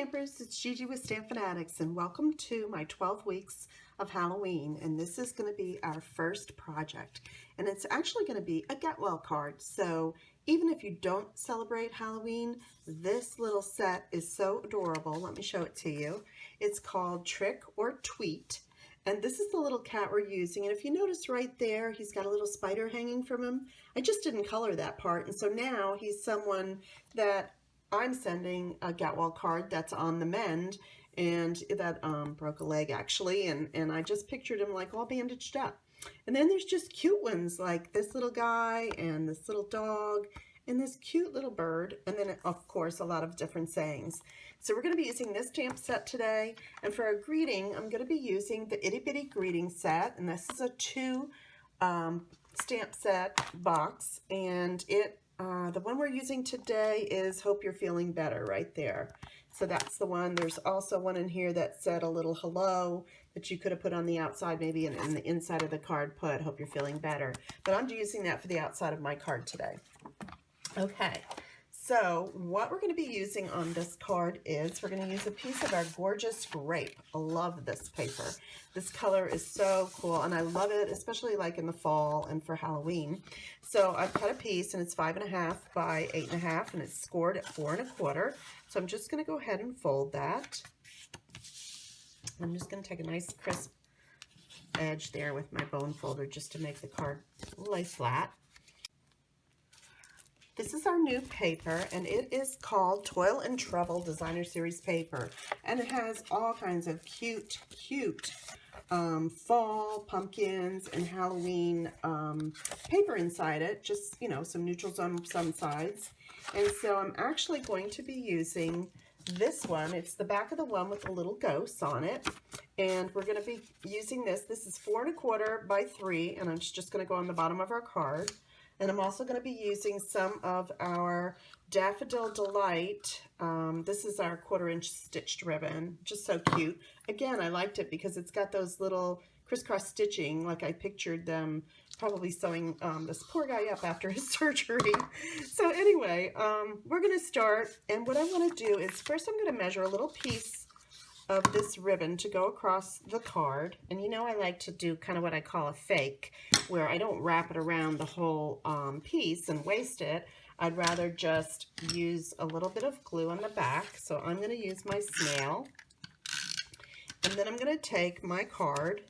Stampers, it's Gigi with Stamp FUNatics, and welcome to my 12 weeks of Halloween. And this is going to be our first project, and it's actually going to be a get well card. So even if you don't celebrate Halloween, this little set is so adorable. Let me show it to you. It's called Trick or Tweet, and this is the little cat we're using. And if you notice right there, he's got a little spider hanging from him. I just didn't color that part, and so now he's someone that I'm sending a get well card that's on the mend, and that broke a leg actually, and I just pictured him like all bandaged up. And then there's just cute ones like this little guy and this little dog and this cute little bird, and then of course a lot of different sayings. So we're going to be using this stamp set today, and for our greeting I'm going to be using the Itty Bitty Greeting set, and this is a 2 stamp set box, and the one we're using today is Hope You're Feeling Better right there. So that's the one. There's also one in here that said a little hello that you could have put on the outside, maybe in the inside of the card put Hope You're Feeling Better. But I'm using that for the outside of my card today. Okay, so what we're going to be using on this card is we're going to use a piece of our gorgeous grape. I love this paper. This color is so cool, and I love it, especially like in the fall and for Halloween. So I've cut a piece, and it's 5.5 by 8.5, and it's scored at 4 1/4. So I'm just going to go ahead and fold that. I'm just going to take a nice crisp edge there with my bone folder just to make the card lay flat. This is our new paper, and it is called Toil and Trouble Designer Series paper, and it has all kinds of cute fall pumpkins and Halloween paper inside it, just, you know, some neutrals on some sides. And so I'm actually going to be using this one. It's the back of the one with the little ghosts on it, and we're going to be using this. This is 4 1/4 by 3, and it's just going to go on the bottom of our card. And I'm also going to be using some of our Daffodil Delight. This is our 1/4-inch stitched ribbon. Just so cute. Again, I liked it because it's got those little crisscross stitching, like I pictured them probably sewing this poor guy up after his surgery. So anyway, we're going to start. And what I want to do is first I'm going to measure a little piece of this ribbon to go across the card. And you know, I like to do kind of what I call a fake, where I don't wrap it around the whole piece and waste it. I'd rather just use a little bit of glue on the back. So I'm going to use my snail, and then I'm going to take my card,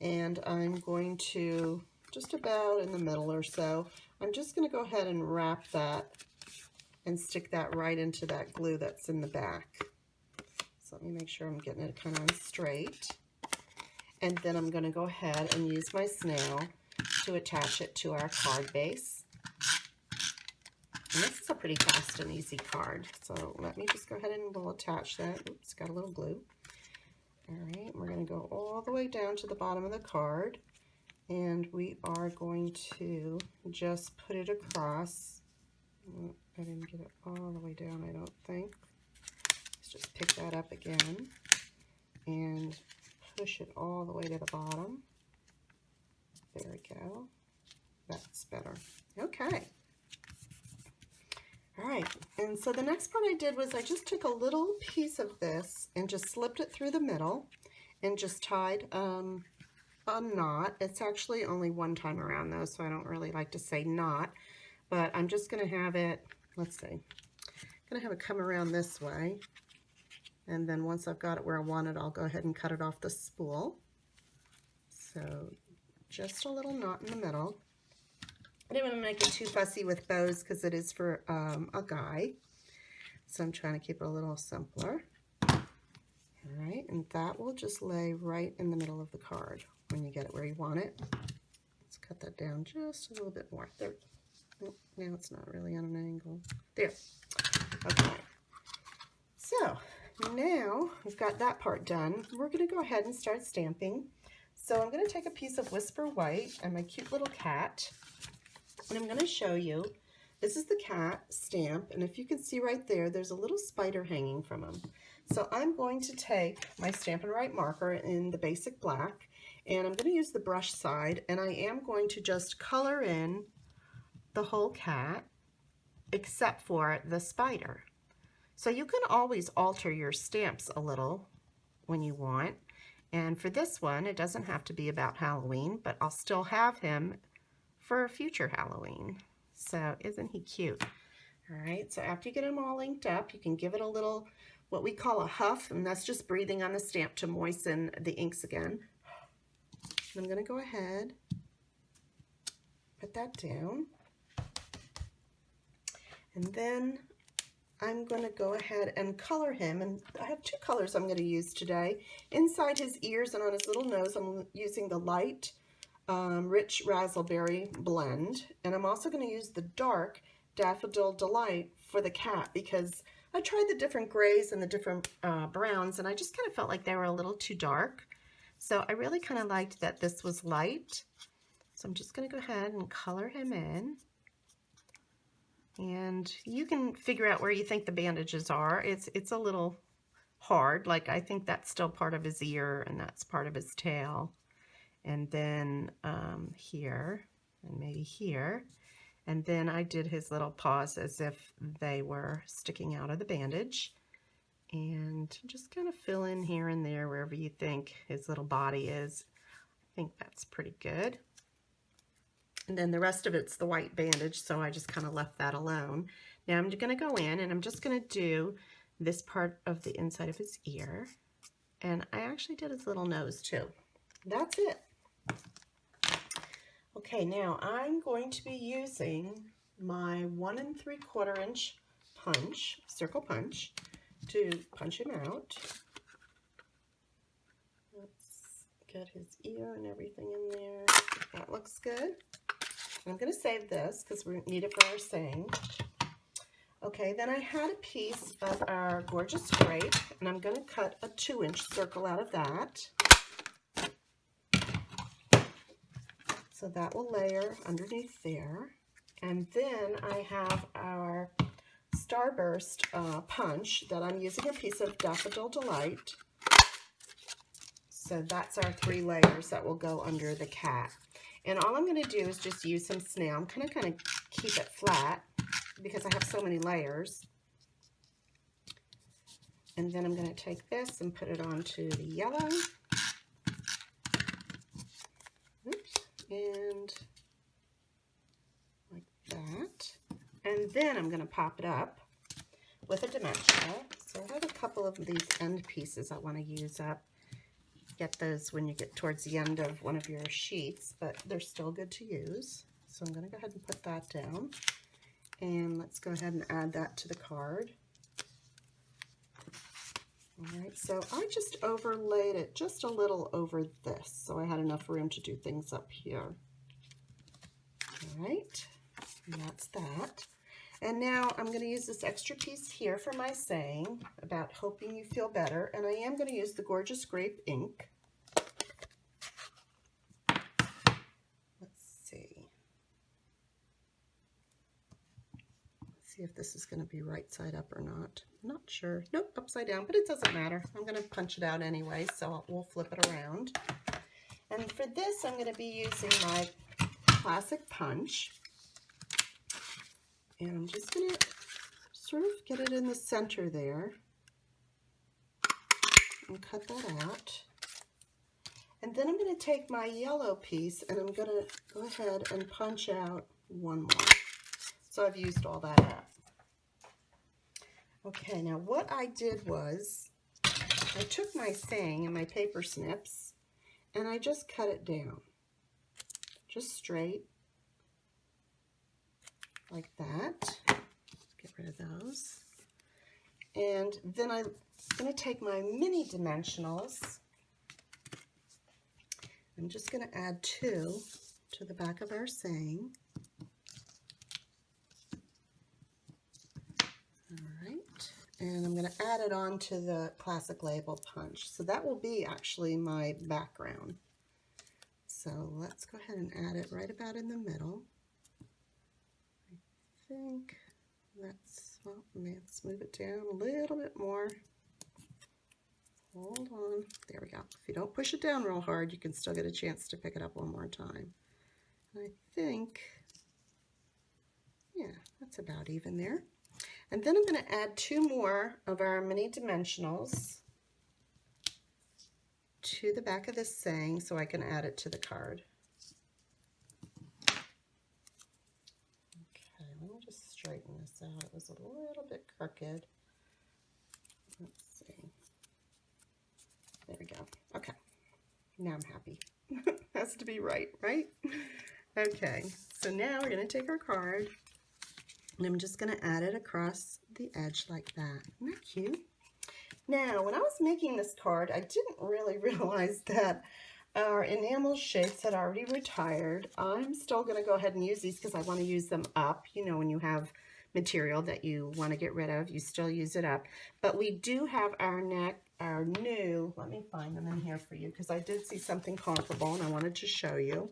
and I'm going to, just about in the middle or so, I'm just going to go ahead and wrap that and stick that right into that glue that's in the back. So let me make sure I'm getting it kind of on straight. And then I'm going to go ahead and use my snail to attach it to our card base. And this is a pretty fast and easy card. So let me just go ahead and we'll attach that. Oops, got a little glue. All right, we're going to go all the way down to the bottom of the card. And we are going to just put it across. I didn't get it all the way down, I don't think. Just pick that up again and push it all the way to the bottom. There we go. That's better. Okay. All right. And so the next part I did was I just took a little piece of this and just slipped it through the middle and just tied a knot. It's actually only one time around though, so I don't really like to say knot, but I'm just going to have it, let's see, I'm going to have it come around this way. And then once I've got it where I want it, I'll go ahead and cut it off the spool. So just a little knot in the middle. I didn't want to make it too fussy with bows because it is for a guy. So I'm trying to keep it a little simpler. All right, and that will just lay right in the middle of the card when you get it where you want it. Let's cut that down just a little bit more. There. Oh, now it's not really on an angle. There. Okay. So now we've got that part done. We're going to go ahead and start stamping. So I'm going to take a piece of Whisper White and my cute little cat, and I'm going to show you. This is the cat stamp, and if you can see right there, there's a little spider hanging from him. So I'm going to take my Stampin' Write marker in the basic black, and I'm going to use the brush side, and I am going to just color in the whole cat except for the spider. So you can always alter your stamps a little when you want. And for this one, it doesn't have to be about Halloween, but I'll still have him for a future Halloween. So isn't he cute? All right, so after you get them all inked up, you can give it a little, what we call a huff, and that's just breathing on the stamp to moisten the inks again. And I'm going to go ahead, put that down. And then I'm going to go ahead and color him, and I have two colors I'm going to use today. Inside his ears and on his little nose, I'm using the light rich raspberry blend, and I'm also going to use the dark Daffodil Delight for the cat, because I tried the different grays and the different browns, and I just kind of felt like they were a little too dark. So I really kind of liked that this was light. So I'm just going to go ahead and color him in. And you can figure out where you think the bandages are. It's a little hard. Like, I think that's still part of his ear, and that's part of his tail. And then here, and maybe here. And then I did his little paws as if they were sticking out of the bandage. And just kind of fill in here and there wherever you think his little body is. I think that's pretty good. And then the rest of it's the white bandage, so I just kind of left that alone. Now I'm going to go in and I'm just going to do this part of the inside of his ear. And I actually did his little nose too. That's it. Okay, now I'm going to be using my 1 3/4 inch punch, circle punch, to punch him out. Let's get his ear and everything in there. That looks good. I'm going to save this because we need it for our saying. Okay, then I had a piece of our gorgeous grape, and I'm going to cut a 2-inch circle out of that. So that will layer underneath there. And then I have our Starburst punch that I'm using a piece of Daffodil Delight. So that's our 3 layers that will go under the cat. And all I'm going to do is just use some snail. I'm kind of keep it flat because I have so many layers. And then I'm going to take this and put it onto the yellow. Oops. And like that. And then I'm going to pop it up with a dimensional. So I have a couple of these end pieces I want to use up. Get those when you get towards the end of one of your sheets, but they're still good to use. So I'm going to go ahead and put that down. And let's go ahead and add that to the card. All right, so I just overlaid it just a little over this, so I had enough room to do things up here. All right, and that's that. And now I'm going to use this extra piece here for my saying about hoping you feel better, and I am going to use the Gorgeous Grape ink. Let's see if this is going to be right side up or not. I'm not sure. Nope, upside down, but it doesn't matter. I'm going to punch it out anyway, so we'll flip it around. And for this, I'm going to be using my classic punch. And I'm just going to sort of get it in the center there and cut that out. And then I'm going to take my yellow piece and I'm going to go ahead and punch out one more. So I've used all that up. Okay, now what I did was I took my saying and my paper snips and I just cut it down, just straight, like that. Get rid of those. And then I'm going to take my mini dimensionals. I'm just going to add 2 to the back of our saying. And I'm going to add it on to the classic label punch. So that will be actually my background. So let's go ahead and add it right about in the middle. I think that's, well, let's move it down a little bit more. Hold on. There we go. If you don't push it down real hard, you can still get a chance to pick it up one more time. I think, yeah, that's about even there. And then I'm going to add 2 more of our mini dimensionals to the back of this saying so I can add it to the card. Okay, let me just straighten this out. It was a little bit crooked. Let's see. There we go. Okay, now I'm happy. Has to be right, right? Okay, so now we're going to take our card and I'm just going to add it across the edge like that. Isn't that cute? Now, when I was making this card, I didn't really realize that our enamel shapes had already retired. I'm still going to go ahead and use these because I want to use them up. You know, when you have material that you want to get rid of, you still use it up. But we do have our new, let me find them in here for you because I did see something comparable and I wanted to show you.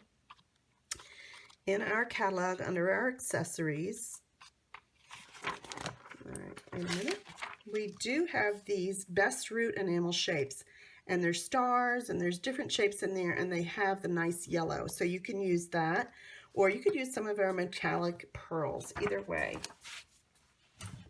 In our catalog under our accessories, all right, wait a minute. We do have these best root enamel shapes, and there's stars and there's different shapes in there, and they have the nice yellow. So you can use that, or you could use some of our metallic pearls, either way.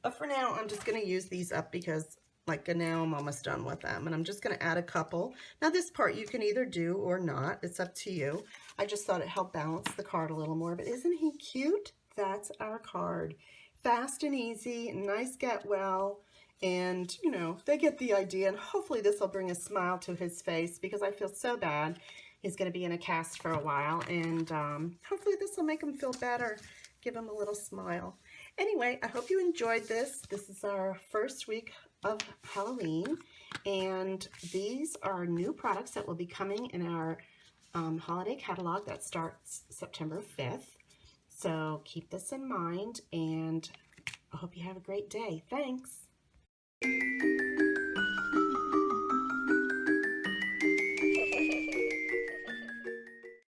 But for now, I'm just going to use these up because like now I'm almost done with them, and I'm just going to add a couple. Now this part you can either do or not. It's up to you. I just thought it helped balance the card a little more, but isn't he cute? That's our card. Fast and easy, nice get well. And, you know, they get the idea, and hopefully this will bring a smile to his face because I feel so bad. He's going to be in a cast for a while, and hopefully this will make him feel better, give him a little smile. Anyway, I hope you enjoyed this. This is our first week of Halloween, and these are new products that will be coming in our holiday catalog that starts September 5th. So keep this in mind, and I hope you have a great day. Thanks.